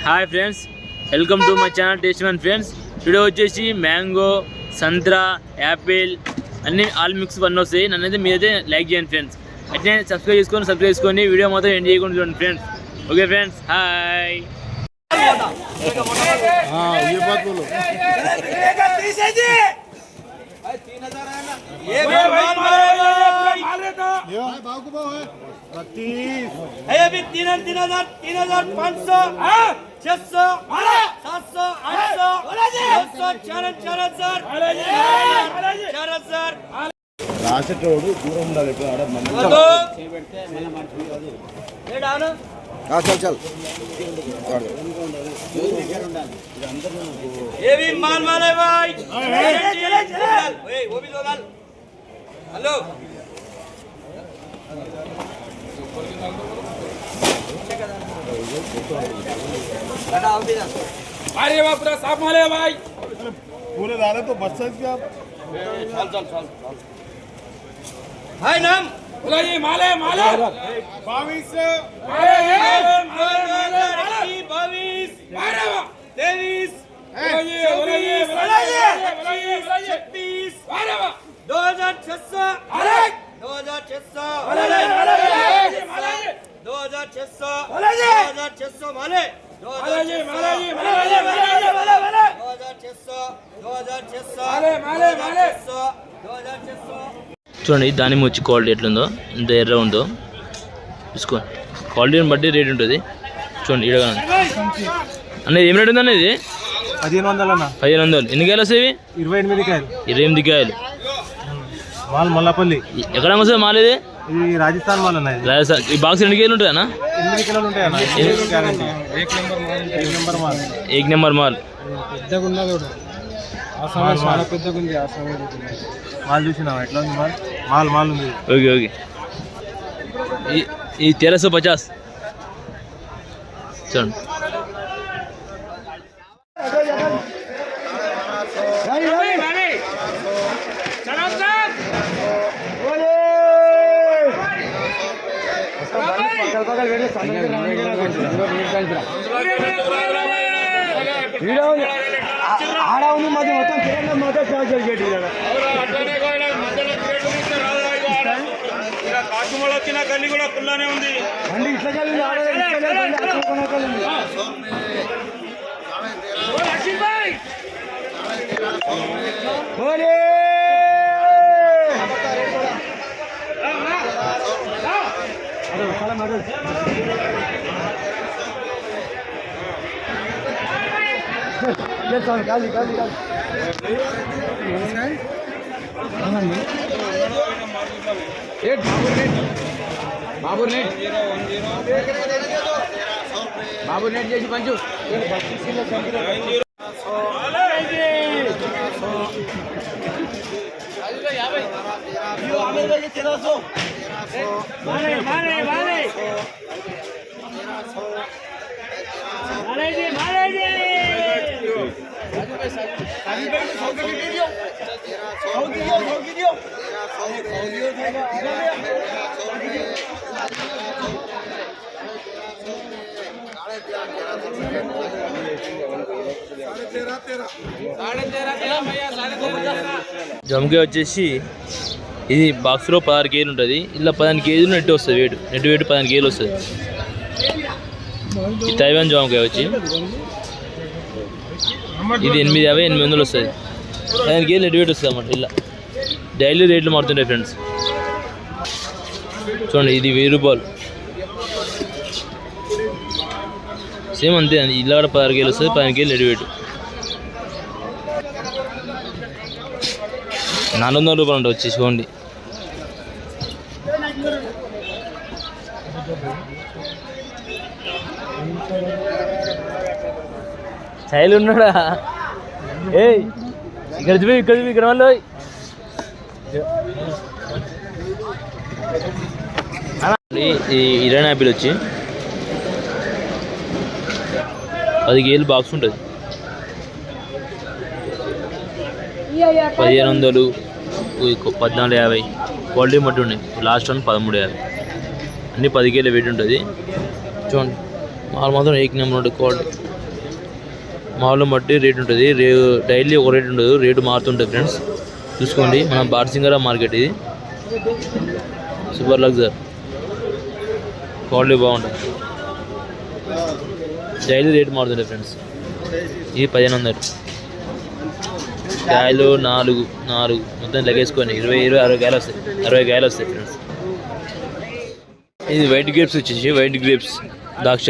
Hi friends, welcome to my channel taste one friends. Today వచ్చేసి mango, సంత్రా, Apple అన్నీ all mix one వస్తాయి. నన్నైతే మీరైతే లైక్ చేయండి ఫ్రెండ్స్. అయితే సబ్స్క్రైబ్ చేసుకొని వీడియో మాత్రం ఎండ్ చేయకుండా చూడండి ఫ్రెండ్స్. Okay friends, hi. अभी 3,000, 3,500, 600, 700, 800, 900, 4,000. రాసేటోడు దూరం ఉండాలి. చల్ ये भी मान माले भाई. वो भी दो गाल. हेलो. अरे वाह, पूरा साफ माल है भाई. पूरे डाले तो बस साइज क्या? चल. हाय नाम. बोला ये माल है. 22 చూడండి దానిమ్మ వచ్చి క్వాలిటీ ఎట్లుందో, ఇంత ఎర్ర ఉందో తీసుకోండి. క్వాలిటీని బట్టి రేట్ ఉంటుంది. చూడండి ఇడగా అన్న ఏం రేట్ ఉంది అన్న? ఇది 1500 అన్న. 1500. ఎన్ని కాయలు వస్తాయి? 28 కాయలు. 28 కాయలు. మాల్ మల్లాపల్లి. ఎక్కడ వస్తుంది మాల్? ఇది రాజస్థాన్ మాల్ అన్న. రాజస్థాన్. ఈ బాక్స్ ఎన్ని కేజీలు ఉంటాయి అన్న? 8 కిలోలు ఉంటాయి అన్న. ఏక్ నెంబర్ మాల్. పెద్దగా ఉన్నది కూడా. చాలా పెద్దగా ఉంది. మాల్ చూసినావా ఎట్లా ఉంది? మాల్ ఉంది. ఓకే. ఈ 1350 చూడండి. ఆడా ఉంది మధ్య మొత్తం మొత్తం కాకుమల వచ్చిన గల్లి కూడా కుల్లానే ఉంది. అండి ఇట్లా కలిగింది. बाबू नेट చేసి పంచు. జమకాయ వచ్చేసి ఇది బాక్స్లో 16 కేజీలు ఉంటుంది. ఇలా 15 కేజీలు నెట్ వస్తుంది. నెట్ వెయిట్ 15 కేజీలు వస్తుంది. ఈ తైవాన్ జామకాయ వచ్చి ఇది 850 వస్తుంది. 15 కేజీలు నెట్ వెయిట్ వస్తుంది అన్నమాట. ఇలా డైలీ రేట్లు మారుతుంటాయి ఫ్రెండ్స్. చూడండి ఇది 1000 రూపాయలు. సేమ్ అంతే. ఇలా కూడా 16 కేజీలు వస్తుంది. 15 కేజీలు నెట్ వెయిట్. 400 రూపాయలు ఉంటుంది వచ్చి. చూడండి శైలు ఉన్నాడా? ఇక్కడ వాళ్ళు ఈ ఇరాన్ యాపిల్ వచ్చి 10 కేజీలు బాక్స్ ఉంటుంది. 1500, 1450 క్వాలిటీ మట్టి ఉన్నాయి. Last one 1350. అన్నీ 10 కేజీల వెయిట్ ఉంటుంది. చూడండి మాల్ మాత్రం 1 నెంబర్ ఉంటుంది క్వాలిటీ. మాల్లో బట్టి రేట్ ఉంటుంది, డైలీ ఒక రేట్ ఉండదు, రేటు మారుతుంటుంది ఫ్రెండ్స్. చూసుకోండి మన బార్సింగరా మార్కెట్ ఇది. సూపర్ లగ్జర్ క్వాలిటీ బాగుంటుంది, డైలీ రేట్ మారుతుంటుంది ఫ్రెండ్స్. ఇది 1500. కాయలు 4 మొత్తం లెగేసుకొని 20 కాయలు వస్తాయి, 60 కాయలు వస్తాయి ఫ్రెండ్స్. ఇది వైట్ గ్రేప్స్ వచ్చేసి వైట్ గ్రేప్స్ ద్రాక్ష.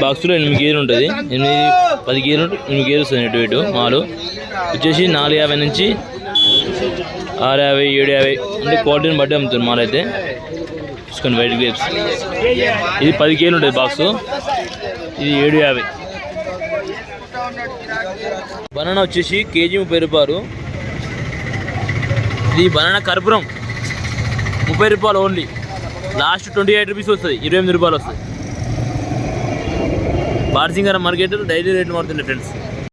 బాక్స్లో 8 కేజీలు ఉంటుంది, 10 కేజీలు 8 కేజీలు వస్తుంది నెట్ వెయిట్. మాలు వచ్చేసి 450 నుంచి 650, 750 అంటే క్వాలిటీని బట్టి అమ్ముతుంది మాల్ అయితే. చూసుకోండి వైట్ గ్రేప్స్. ఇది 10 కేజీలు ఉంటుంది బాక్సు, ఇది 750. బనానా వచ్చేసి కేజీ 30 రూపాయలు. ఇది బనానా కర్పూరం 30 రూపాయలు ఓన్లీ. లాస్ట్ 28 రూపీస్ వస్తుంది, 28 రూపాయలు వస్తుంది. బార్సింగరా మార్కెట్ డైలీ రేట్లు మారుతుంది ఫ్రెండ్స్.